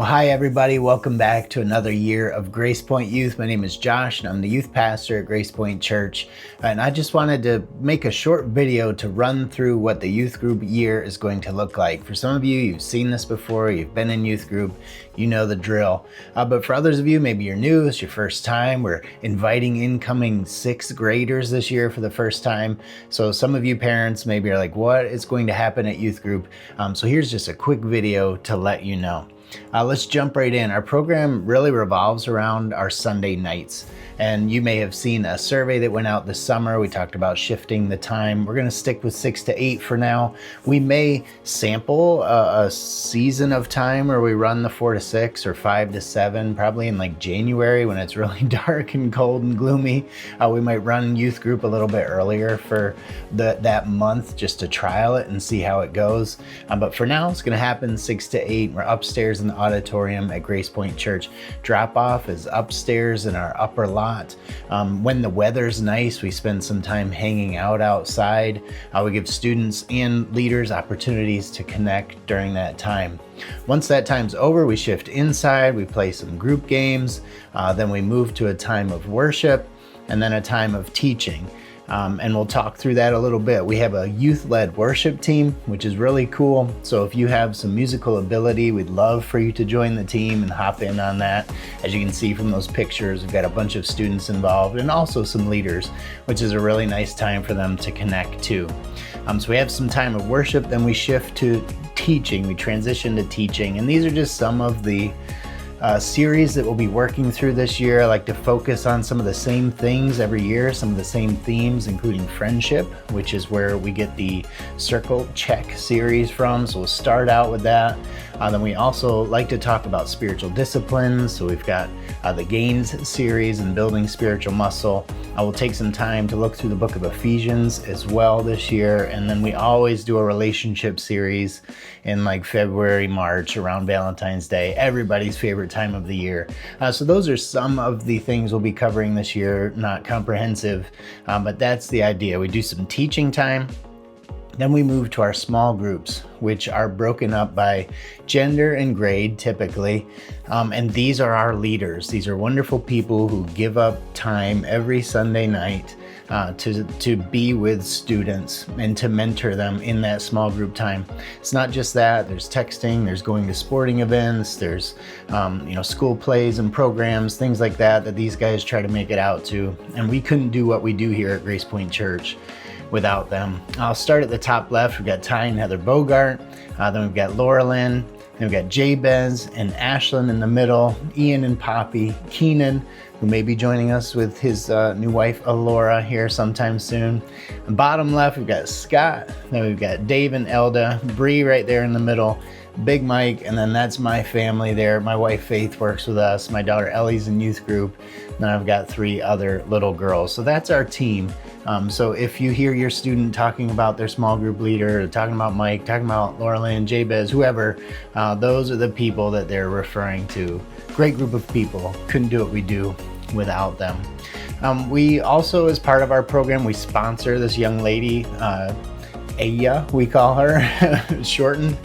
Well, hi everybody. Welcome back to another year of Grace Point Youth. My name is Josh and I'm the youth pastor at Grace Point Church. And I just wanted to make a short video to run through what the youth group year is going to look like. For some of you, you've seen this before, you've been in youth group, you know the drill. But for others of you, maybe you're new, it's your first time. We're inviting incoming sixth graders this year for the first time. So some of you parents maybe are like, what is going to happen at youth group? So here's just a quick video to let you know. Let's jump right in. Our program really revolves around our Sunday nights. And you may have seen a survey that went out this summer. We talked about shifting the time. We're going to stick with 6 to 8 for now. We may sample a season of time where we run the 4 to 6 or 5 to 7, probably in like January when it's really dark and cold and gloomy. We might run youth group a little bit earlier for that month just to trial it and see how it goes. But for now, it's going to happen 6 to 8. We're upstairs in the auditorium at Grace Point Church. Drop off is upstairs in our upper lot. When the weather's nice, we spend some time hanging out outside. We give students and leaders opportunities to connect during that time. Once that time's over, we shift inside, we play some group games, then we move to a time of worship and then a time of teaching. And we'll talk through that a little bit. We have a youth-led worship team, which is really cool. So if you have some musical ability, we'd love for you to join the team and hop in on that. As you can see from those pictures, we've got a bunch of students involved and also some leaders, which is a really nice time for them to connect to. So we have some time of worship, then we shift to teaching. We transition to teaching, and these are just some of the series that we'll be working through this year. I like to focus on some of the same things every year, some of the same themes, including friendship, which is where we get the Circle Check series from. So we'll start out with that. Then we also like to talk about spiritual disciplines. So we've got the Gains series and building spiritual muscle. I will take some time to look through the book of Ephesians as well this year. And then we always do a relationship series in like February, March around Valentine's Day, everybody's favorite time of the year. So those are some of the things we'll be covering this year, not comprehensive, but that's the idea. We do some teaching time. Then we move to our small groups, which are broken up by gender and grade typically. And these are our leaders. These are wonderful people who give up time every Sunday night to be with students and to mentor them in that small group time. It's not just that. There's texting, there's going to sporting events, there's school plays and programs, things like that these guys try to make it out to. And we couldn't do what we do here at Grace Point Church without them. I'll start at the top left. We've got Ty and Heather Bogart. Then we've got Laura Lynn. Then we've got Jabez and Ashlyn in the middle. Ian and Poppy. Keenan, who may be joining us with his new wife, Alora, here sometime soon. And bottom left, we've got Scott. Then we've got Dave and Elda. Bree right there in the middle. Big Mike, and then that's my family there. My wife Faith works with us. My daughter Ellie's in youth group. And then I've got 3 other little girls. So that's our team. So if you hear your student talking about their small group leader, or talking about Mike, talking about Laura Lynn, Jabez, whoever, those are the people that they're referring to. Great group of people. Couldn't do what we do without them. We also, as part of our program, we sponsor this young lady, Aya, we call her, shortened.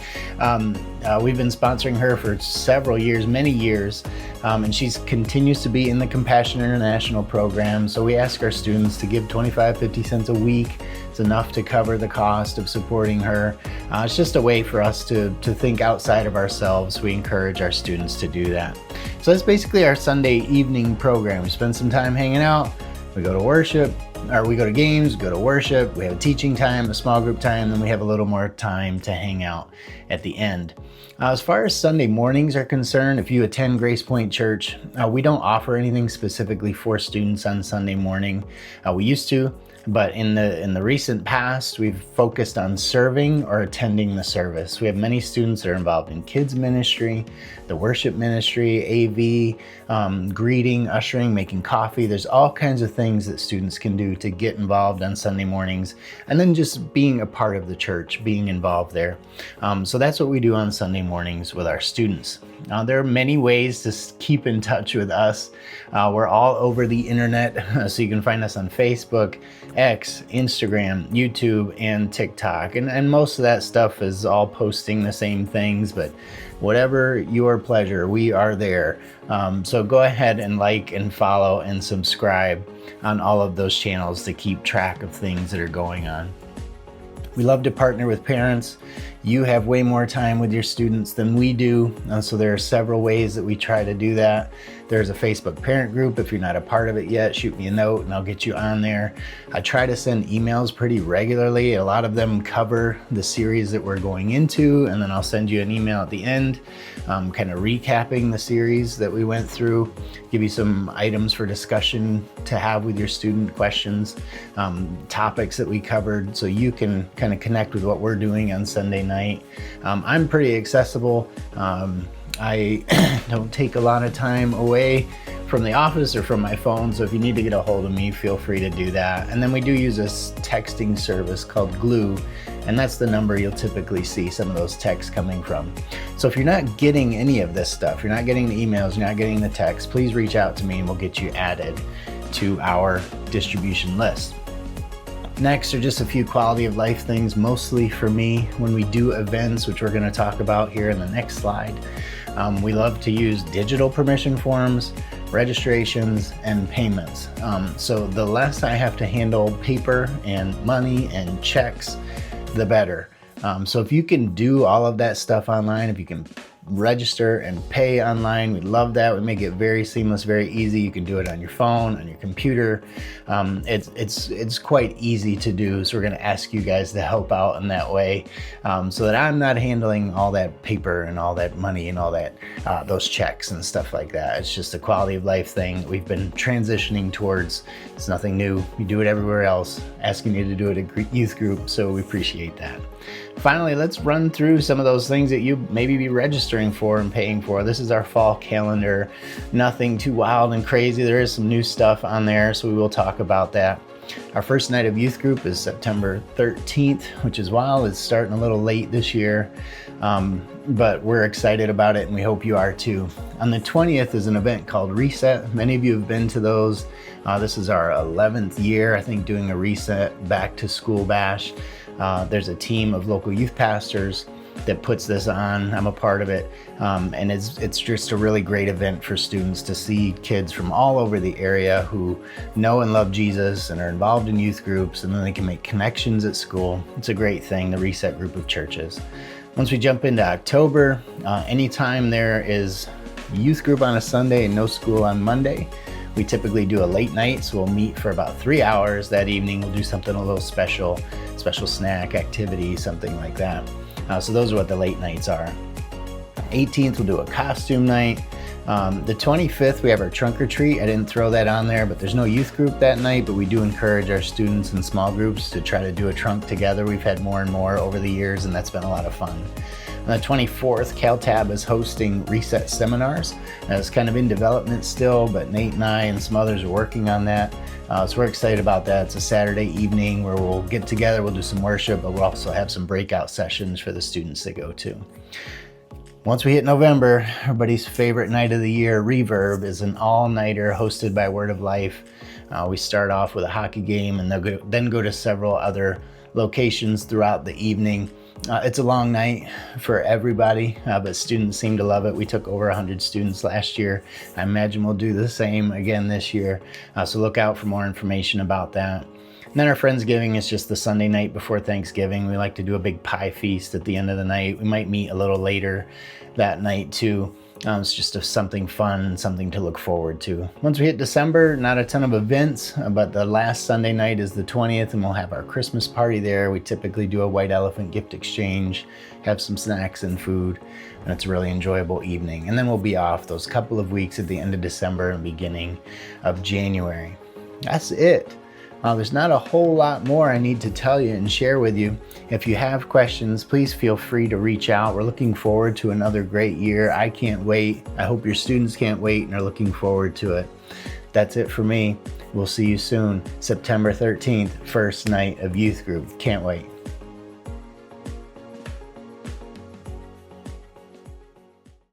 We've been sponsoring her for several years, many years, and she continues to be in the Compassion International program. So we ask our students to give 25, 50 cents a week. It's enough to cover the cost of supporting her. It's just a way for us to think outside of ourselves. We encourage our students to do that. So that's basically our Sunday evening program. We spend some time hanging out. We go to worship, or we go to games, go to worship, we have a teaching time, a small group time, then we have a little more time to hang out at the end. As far as Sunday mornings are concerned, if you attend Grace Point Church, we don't offer anything specifically for students on Sunday morning. We used to, but in the recent past, we've focused on serving or attending the service. We have many students that are involved in kids ministry, the worship ministry, AV, greeting, ushering, making coffee. There's all kinds of things that students can do to get involved on Sunday mornings, and then just being a part of the church, being involved there. So that's what we do on Sunday mornings with our students. There are many ways to keep in touch with us. We're all over the internet, so you can find us on Facebook, X, Instagram, YouTube, and TikTok. And most of that stuff is all posting the same things, but whatever your pleasure, we are there. So go ahead and like and follow and subscribe on all of those channels to keep track of things that are going on. We love to partner with parents. You have way more time with your students than we do, so there are several ways that we try to do that. There's a Facebook parent group. If you're not a part of it yet, shoot me a note and I'll get you on there. I try to send emails pretty regularly. A lot of them cover the series that we're going into, and then I'll send you an email at the end, kind of recapping the series that we went through, give you some items for discussion to have with your student, questions, topics that we covered, so you can kind of connect with what we're doing on Sunday night. I'm pretty accessible. I don't take a lot of time away from the office or from my phone, so if you need to get a hold of me, feel free to do that. And then we do use this texting service called Glue, and that's the number you'll typically see some of those texts coming from. So if you're not getting any of this stuff, you're not getting the emails, you're not getting the texts, please reach out to me and we'll get you added to our distribution list. Next are just a few quality of life things, mostly for me when we do events, which we're going to talk about here in the next slide. We love to use digital permission forms, registrations, and payments. So the less I have to handle paper and money and checks, the better. So if you can do all of that stuff online, if you can register and pay online, we love that. We make it very seamless, very easy. You can do it on your phone, on your computer. It's quite easy to do. So we're going to ask you guys to help out in that way, so that I'm not handling all that paper and all that money and all that those checks and stuff like that. It's just a quality of life thing that we've been transitioning towards. It's nothing new. We do it everywhere else, asking you to do it at youth group, so we appreciate that. Finally, let's run through some of those things that you maybe be registering for and paying for. This is our fall calendar. Nothing too wild and crazy. There is some new stuff on there, so we will talk about that. Our first night of youth group is September 13th, which is wild. It's starting a little late this year, but we're excited about it and we hope you are too. On the 20th is an event called Reset. Many of you have been to those. This is our 11th year, I think, doing a Reset back to school bash. There's a team of local youth pastors that puts this on. I'm a part of it, and it's just a really great event for students to see kids from all over the area who know and love Jesus and are involved in youth groups, and then they can make connections at school. It's a great thing, the Reset group of churches. Once we jump into October, anytime there is youth group on a Sunday and no school on Monday, we typically do a late night, so we'll meet for about 3 hours that evening. We'll do something a little special snack activity, something like that. So those are what the late nights are. 18th, we'll do a costume night. The 25th, we have our trunk or treat. I didn't throw that on there, but there's no youth group that night, but we do encourage our students in small groups to try to do a trunk together. We've had more and more over the years, and that's been a lot of fun. On the 24th, CalTab is hosting Reset seminars. It's kind of in development still, but Nate and I and some others are working on that. So we're excited about that. It's a Saturday evening where we'll get together, we'll do some worship, but we'll also have some breakout sessions for the students to go to. Once we hit November, everybody's favorite night of the year, Reverb, is an all-nighter hosted by Word of Life. We start off with a hockey game and then go to several other locations throughout the evening. It's a long night for everybody, but students seem to love it. We took over 100 students last year. I imagine we'll do the same again this year. So look out for more information about that. And then our Friendsgiving is just the Sunday night before Thanksgiving. We like to do a big pie feast at the end of the night. We might meet a little later that night too. It's just something fun, something to look forward to. Once we hit December, not a ton of events, but the last Sunday night is the 20th, and we'll have our Christmas party there. We typically do a white elephant gift exchange, have some snacks and food, and it's a really enjoyable evening. And then we'll be off those couple of weeks at the end of December and beginning of January. That's it. There's not a whole lot more I need to tell you and share with you. If you have questions, please feel free to reach out. We're looking forward to another great year. I can't wait. I hope your students can't wait and are looking forward to it. That's it for me. We'll see you soon. September 13th, first night of youth group. Can't wait.